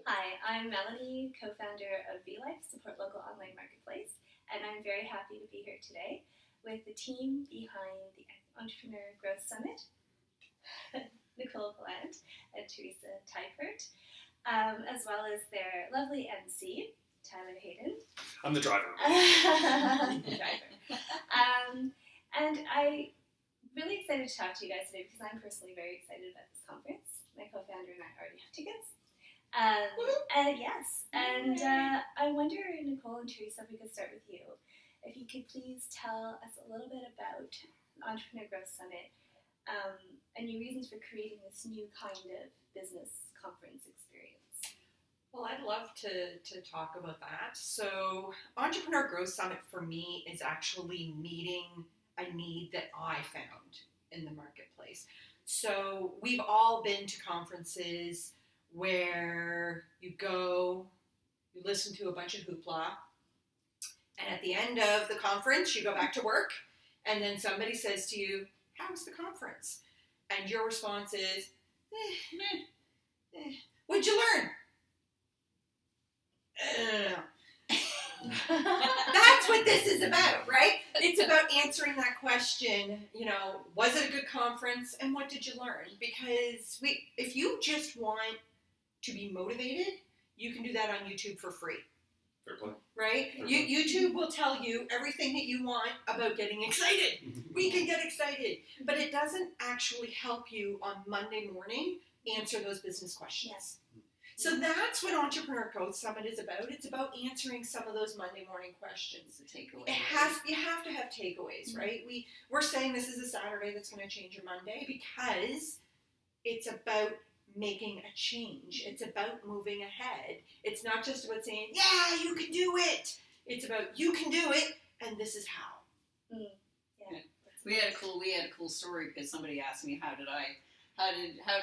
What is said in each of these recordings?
Hi, I'm Melanie, co-founder of vlife, Support Local Online Marketplace, and I'm very happy to be here today with the team behind the Entrepreneur Growth Summit, Nicole Gallant and Teresa Tykert, as well as their lovely Emcee, Tyler Hayden. I'm the driver. And I'm really excited to talk to you guys today because I'm personally very excited about this conference. My co-founder and I already have tickets. I wonder, Nicole and Teresa, if we could start with you. If you could please tell us a little bit about Entrepreneur Growth Summit and your reasons for creating this new kind of business conference experience. Well, I'd love to talk about that. So Entrepreneur Growth Summit for me is actually meeting a need that I found in the marketplace. So we've all been to conferences where you go, you listen to a bunch of hoopla, and at the end of the conference, you go back to work, and then somebody says to you, "How was the conference?" And your response is, "What'd you learn?" That's what this is about, right? It's about answering that question, was it a good conference and what did you learn? Because if you just want to be motivated, you can do that on YouTube for free. Fair play. Right? YouTube will tell you everything that you want about getting excited. We can get excited. But it doesn't actually help you on Monday morning answer those business questions. Yes. So that's what Entrepreneur Growth Summit is about. It's about answering some of those Monday morning questions. The takeaway. You have to have takeaways, right? We're saying this is a Saturday that's going to change your Monday because it's about making a change. It's about moving ahead. It's not just about saying, "Yeah, you can do it." It's about you can do it, and this is how. Yeah. We had a cool story because somebody asked me how did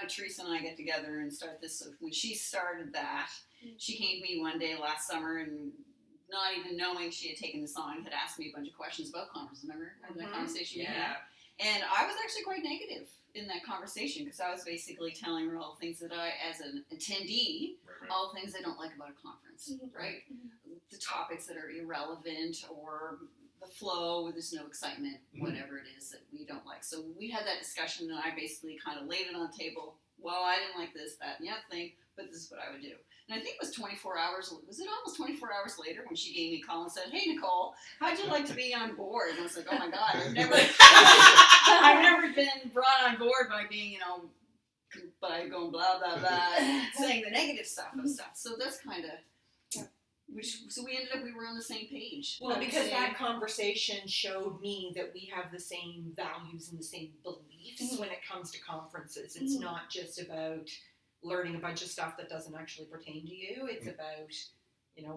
Teresa and I get together and start this? So when she started that, she came to me one day last summer and not even knowing she had taken this on, had asked me a bunch of questions about conferences. Remember that conversation we had? And I was actually quite negative in that conversation because I was basically telling her all the things that I, as an attendee, all the things I don't like about a conference, right? The topics that are irrelevant or the flow, there's no excitement, whatever it is that we don't like. So we had that discussion and I basically kind of laid it on the table. Well, I didn't like this, that, and the other thing, but this is what I would do. And I think it was 24 hours, was it almost 24 hours later when she gave me a call and said, "Hey, Nicole, how'd you like to be on board?" And I was like, oh my God, I've never been brought on board by being, by going blah, blah, blah, saying the negative stuff of stuff. So that's kind of, so we ended up, we were on the same page. Well, because that conversation showed me that we have the same values and the same beliefs when it comes to conferences. It's not just about learning a bunch of stuff that doesn't actually pertain to you. It's about,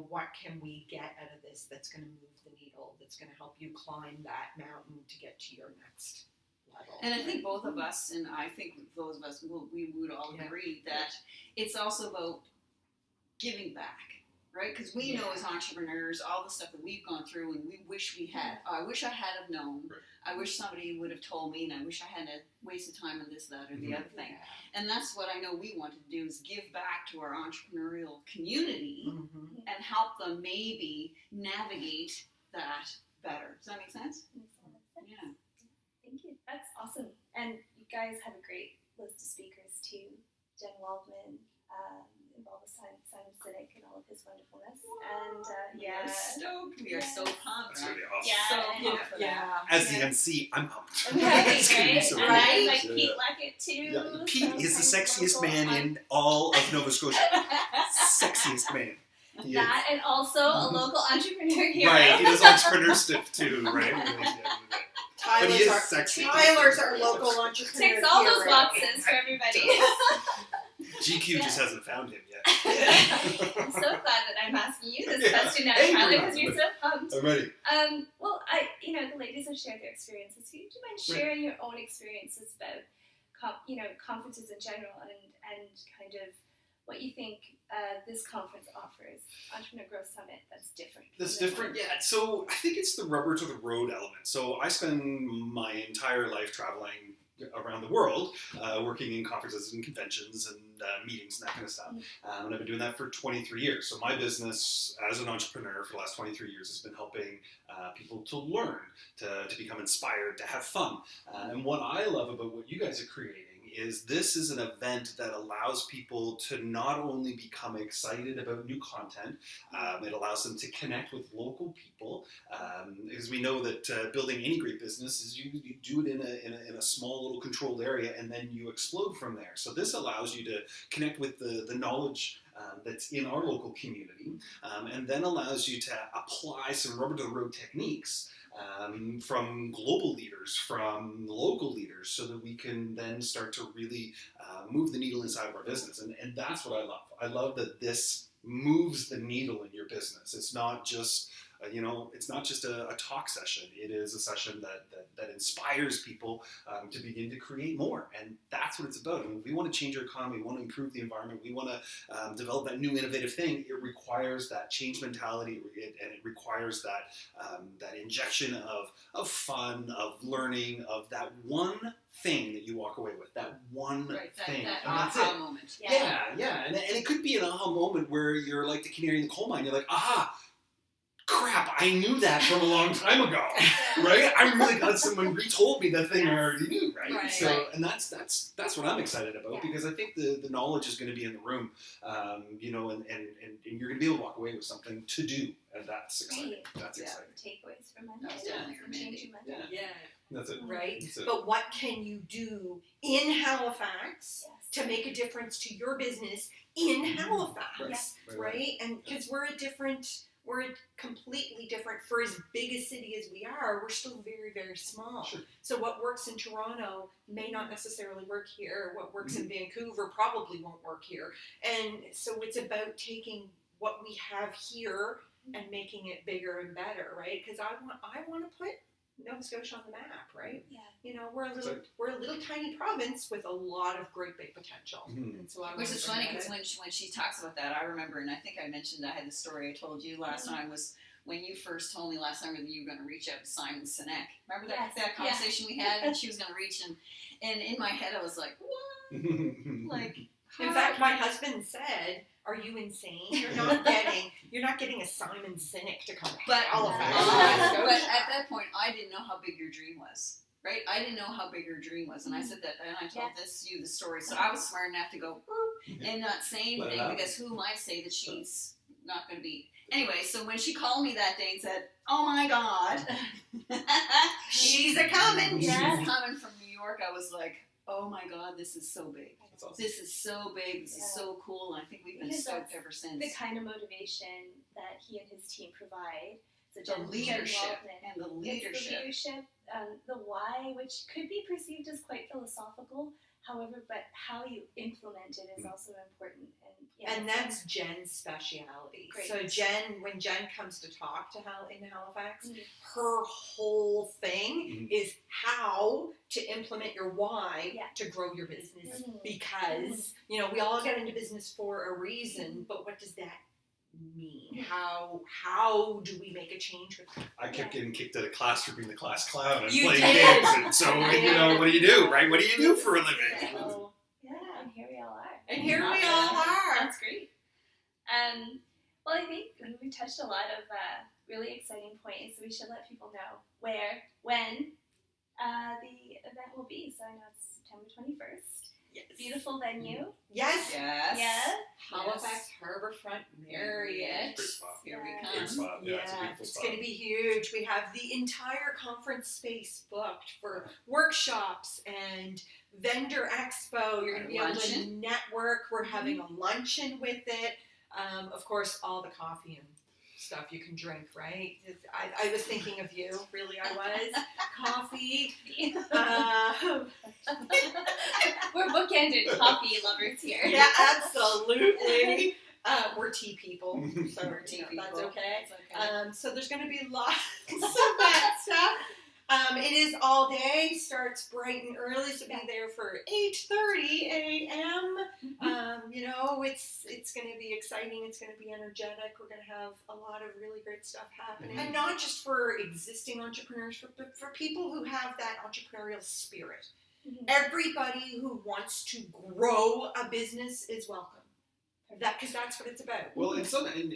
what can we get out of this that's going to move the needle, that's going to help you climb that mountain to get to your next level. And I think both of us, and I think those of us, we would all agree that it's also about giving back. Right? Because we know as entrepreneurs, all the stuff that we've gone through and we wish we had. I wish I had have known. Right. I wish somebody would have told me, and I wish I hadn't wasted time on this, that, or the other thing. And that's what I know we want to do is give back to our entrepreneurial community and help them maybe navigate that better. Does that make sense? Yeah. Thank you. That's awesome. And you guys have a great list of speakers too. Jen Waldman, involved with Simon Sinek and all of his wonderfulness. And we are stoked. We are so pumped. That's really awesome. Yeah. So pumped for that. As the MC, I'm pumped. Right, It's gonna be so right? good. Pete Leckett too. Yeah. Pete is the sexiest man in all of Nova Scotia. Sexiest man. That and also a local entrepreneur here. Right, he does entrepreneur stuff too, right? But he is sexy. Tyler's our local entrepreneur. Ticks all those boxes for everybody. GQ just hasn't found him yet. I'm so glad that I'm asking you this question now, Tyler, because you're so pumped. I'm ready. Well, the ladies have shared their experiences. Do you mind sharing your own experiences about, conferences in general and kind of what you think this conference offers, Entrepreneur Growth Summit, that's different? That's different, yeah. So I think it's the rubber to the road element. So I spend my entire life traveling around the world, working in conferences and conventions and meetings and that kind of stuff. And I've been doing that for 23 years. So my business as an entrepreneur for the last 23 years has been helping people to learn, to become inspired, to have fun. And what I love about what you guys are creating is this is an event that allows people to not only become excited about new content, it allows them to connect with local people, because we know that building any great business is you do it in a small little controlled area and then you explode from there. So this allows you to connect with the knowledge that's in our local community, and then allows you to apply some rubber to the road techniques from global leaders, from local leaders, so that we can then start to really move the needle inside of our business. And that's what I love. I love that this moves the needle in your business. It's not just it's not just a talk session. It is a session that inspires people to begin to create more. And that's what it's about. I mean, we want to change our economy. We want to improve the environment. We want to develop that new innovative thing. It requires that change mentality, and it requires that injection of fun, of learning, of that one thing that you walk away with, that one thing. That and that's aha it. moment. Yeah. And it could be an aha moment where you're like the canary in the coal mine. You're like, aha, crap, I knew that from a long time ago, right? I'm really glad someone retold me the thing I already knew, right? So, and that's what I'm excited about, because I think the knowledge is going to be in the room, and you're going to be able to walk away with something to do, and that's exciting. Right. That's exciting. Takeaways from Monday. That's definitely your Changing mandate. Monday. Yeah. That's it. Right? That's it. But what can you do in Halifax Yes. to make a difference to your business in Halifax? Right? And because we're completely different. For as big a city as we are, we're still very, very small. Sure. So what works in Toronto may not necessarily work here. What works in Vancouver probably won't work here. And so it's about taking what we have here and making it bigger and better, right? Because I want to put Nova Scotia on the map, right? Yeah. We're a little tiny province with a lot of great big potential. Mm-hmm. And so Which is funny, because when she talks about that, I remember, and I think I mentioned, I had the story I told you last time, was when you first told me last time that you were going to reach out to Simon Sinek. Remember that conversation we had? And she was going to reach, and in my head I was like, what? Like, in fact, my husband said, "Are you insane? You're not getting a Simon Sinek to come to Halifax." But at that point, I didn't know how big your dream was, right? I didn't know how big your dream was, and I said that, and I told you the story. So I was smart enough to go and not say anything, because who am I to say that she's not going to be? Anyway, so when she called me that day and said, "Oh my God, she's a coming," she's coming from New York, I was like, "Oh my God, this is so big. Awesome. This is so big. This is so cool." And I think we've been stoked ever since. The kind of motivation that he and his team provide. So The leadership Waltman, and the leadership. The why, which could be perceived as quite philosophical, however, but how you implement it is also important. And that's Jen's speciality. Great. So when Jen comes to talk in Halifax, her whole thing is how to implement your why to grow your business. Because, we all get into business for a reason, but what does that mean? How do we make a change with that? I kept getting kicked out of class for being the class clown and You playing did. games, and so what do you do, right? What do you do for a living? So, and here we all are. And here we all are. That's great. Well, I think we touched a lot of really exciting points, so we should let people know where, when the event will be. So I know it's September 21st. Yes. Beautiful venue. Yes. Yeah. Halifax Harbourfront Marriott. Great spot. Here we Great come. spot. Yeah, it's a beautiful It's spot. going to be huge. We have the entire conference space booked for workshops and vendor expo. You're going to be able to Luncheon. network. We're having a luncheon with it. Of course, all the coffee and stuff you can drink, right? I was thinking of you. Really, I was. Coffee. We're bookended coffee lovers here. Yeah, absolutely. We're tea people, so We're tea that's people. okay. That's okay. So there's going to be lots of that stuff. It is all day, starts bright and early, so be there for 8:30 a.m. It's going to be exciting. It's going to be energetic. We're going to have a lot of really great stuff happening, and not just for existing entrepreneurs, but for people who have that entrepreneurial spirit. Mhm. Everybody who wants to grow a business is welcome. Because that's what it's about. Well, and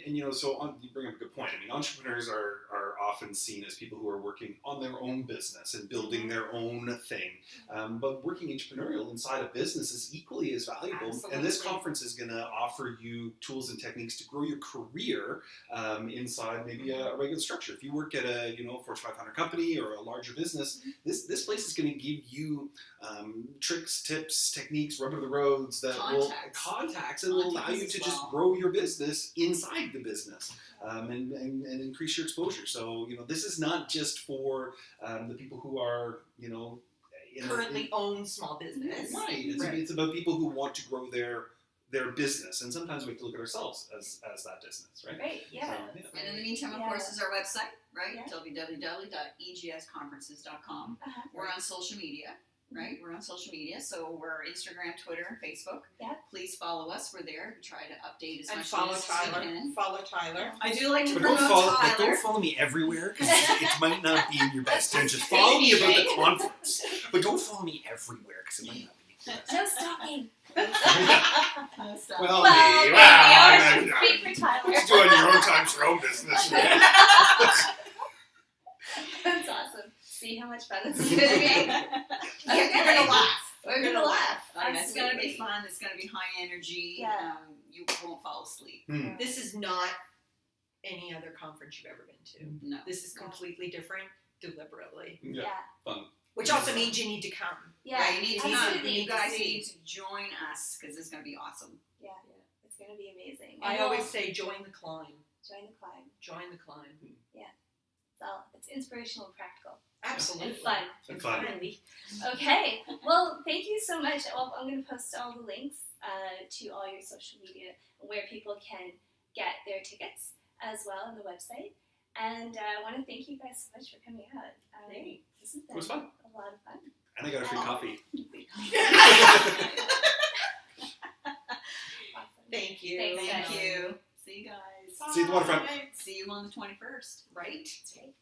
you know, you bring up a good point. I mean, entrepreneurs are often seen as people who are working on their own business and building their own thing. But working entrepreneurial inside a business is equally as valuable. Absolutely. And this conference is going to offer you tools and techniques to grow your career inside maybe a regular structure. If you work at a Fortune 500 company or a larger business, this place is going to give you tricks, tips, techniques, rubber the roads that contacts that will allow you to just grow your business inside the business and increase your exposure. So, this is not just for the people who are, currently own small business. Right. It's about people who want to grow their business. And sometimes we have to look at ourselves as that business, right? Right, yeah. So, And in the meantime, of course, is our website, right? Yeah. www.egsconferences.com. Uh-huh. We're on social media, right? We're on social media, so we're Instagram, Twitter, and Facebook. Yeah. Please follow us. We're there. We try to update as And much follow as we Tyler. can. Follow Tyler. I do like to But promote Tyler. don't follow me everywhere, because it might not be in your best interest. Follow me about the conference, but don't follow me everywhere, because it might not be. No stalking. Well, Well, maybe. maybe speak for Tyler. Just do it in your own time, it's your own business. That's awesome. See how much fun this is going to be? You're gonna laugh. We're going to laugh. It's going to be Absolutely. fun. It's going to be high energy. Yeah. You won't fall asleep. This is not any other conference you've ever been to. No. This is completely different, deliberately. Yeah. Yeah. Fun. Which also means you need to come. Yeah. You need to absolutely. come. You guys See. need to join us because it's going to be awesome. Yeah. It's going to be amazing. I And always we'll say join the climb. join the climb. Join the climb. It's inspirational and practical. Absolutely. And fun. And fun. Really. Okay. Well, thank you so much. Well, I'm going to post all the links to all your social media where people can get their tickets as well on the website. And I want to thank you guys so much for coming out. Great. This has been It was fun. a lot of fun. And I got a free coffee. Awesome. Thank you. Thanks, Thank guys. you. See you guys. See you at the waterfront. See you on the 21st. Right? That's right.